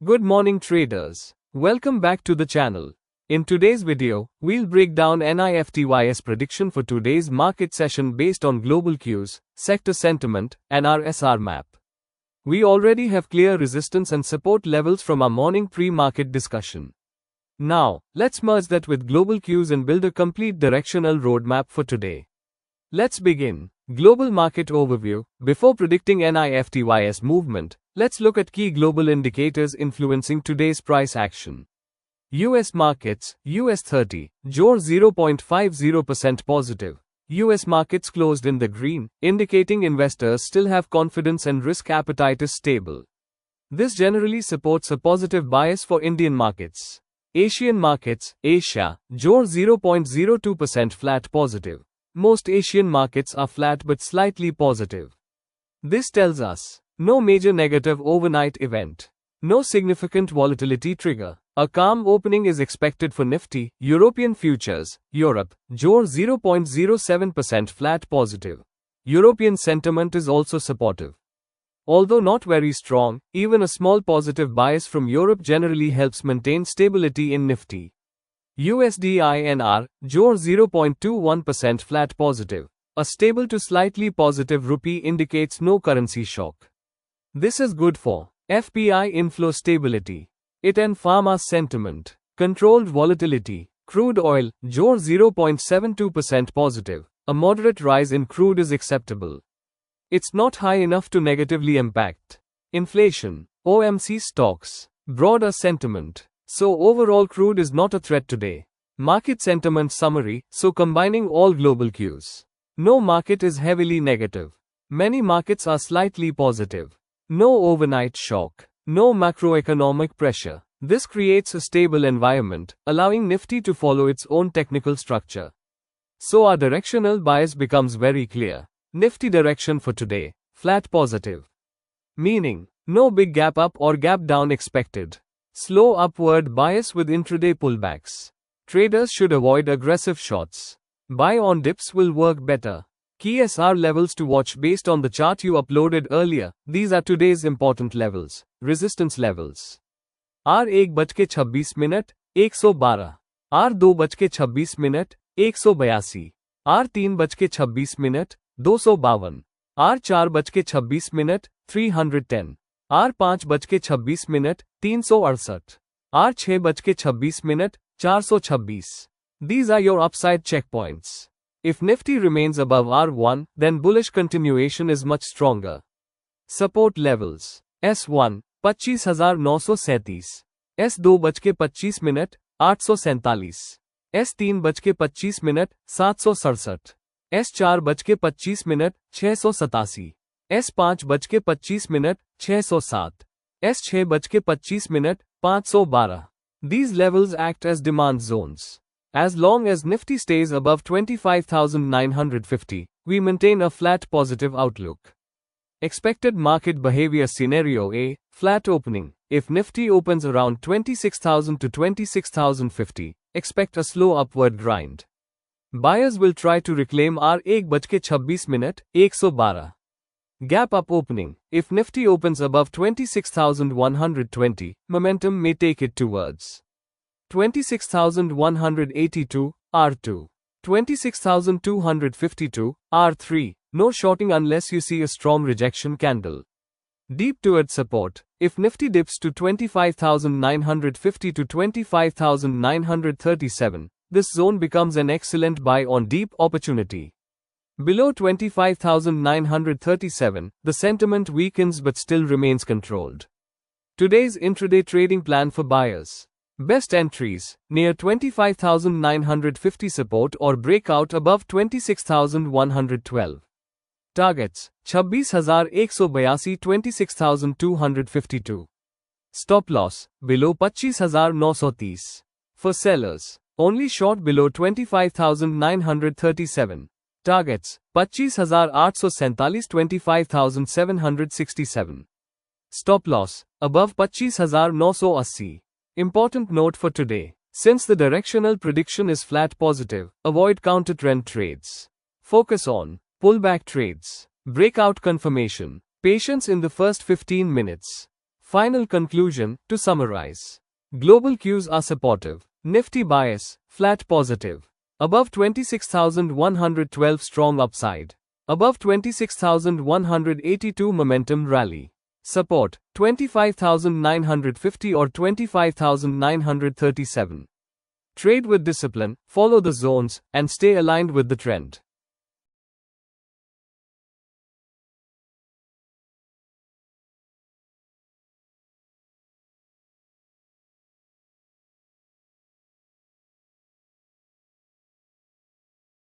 Good morning traders. Welcome back to the channel. In today's video, we'll break down NIFTY's prediction for today's market session based on global cues, sector sentiment, and our SR map. We already have clear resistance and support levels from our morning pre-market discussion. Now, let's merge that with global cues and build a complete directional roadmap for today. Let's begin. Global market overview. Before predicting NIFTY's movement, let's look at key global indicators influencing today's price action. US markets, US 30, JOR 0.50% positive. US markets closed in the green, indicating investors still have confidence and risk appetite is stable. This generally supports a positive bias for Indian markets. Asian markets, Asia, JOR 0.02% flat positive. Most Asian markets are flat but slightly positive. This tells us no major negative overnight event, no significant volatility trigger. A calm opening is expected for NIFTY, European futures, Europe, JOR 0.07% flat positive. European sentiment is also supportive. Although not very strong, even a small positive bias from Europe generally helps maintain stability in NIFTY. USD INR, JOR 0.21% flat positive. A stable to slightly positive rupee indicates no currency shock. This is good for FPI inflow stability. IT and pharma sentiment. Controlled volatility. Crude oil, JOR 0.72% positive. A moderate rise in crude is acceptable. It's not high enough to negatively impact inflation, OMC stocks, broader sentiment. So overall crude is not a threat today. Market sentiment summary. So combining all global cues. No market is heavily negative. Many markets are slightly positive. No overnight shock. No macroeconomic pressure. This creates a stable environment, allowing NIFTY to follow its own technical structure. So our directional bias becomes very clear. NIFTY direction for today, flat positive. Meaning, no big gap up or gap down expected. Slow upward bias with intraday pullbacks. Traders should avoid aggressive shots. Buy on dips will work better. Key SR levels to watch based on the chart you uploaded earlier. These are today's important levels. Resistance levels. R1:26 minute 112. R2:26 minute 182. R3:26 minute 252. R4:26 minute 310. R5:26 minute 368. R6:26 minute 426. These are your upside checkpoints. If NIFTY remains above R1, then bullish continuation is much stronger. Support levels. S1, 25,937. S2:25 minute 847. S3:25 minute 767. S4:25 minute 687. S5:25 minute 607. S6:25 minute 512. These levels act as demand zones. As long as NIFTY stays above 25,950, we maintain a flat positive outlook. Expected market behavior scenario A, flat opening. If NIFTY opens around 26,000 to 26,050, expect a slow upward grind. Buyers will try to reclaim R1:26 minute 112. Gap up opening. If NIFTY opens above 26,120, momentum may take it towards 26,182, R2. 26,252, R3. No shorting unless you see a strong rejection candle. Deep toward support. If NIFTY dips to 25,950 to 25,937, this zone becomes an excellent buy on deep opportunity. Below 25,937, the sentiment weakens but still remains controlled. Today's intraday trading plan for buyers. Best entries, near 25,950 support or breakout above 26,112. Targets, 26,182, 26,252. Stop loss, below 25,930. For sellers, only short below 25,937. Targets, 25,847, 25,767. Stop loss, above 25,980. Important note for today. Since the directional prediction is flat positive, avoid counter-trend trades. Focus on pullback trades, breakout confirmation, patience in the first 15 minutes. Final conclusion, to summarize. Global cues are supportive. Nifty bias, flat positive. Above 26,112 strong upside. Above 26,182 momentum rally. Support, 25,950 or 25,937. Trade with discipline, follow the zones, and stay aligned with the trend.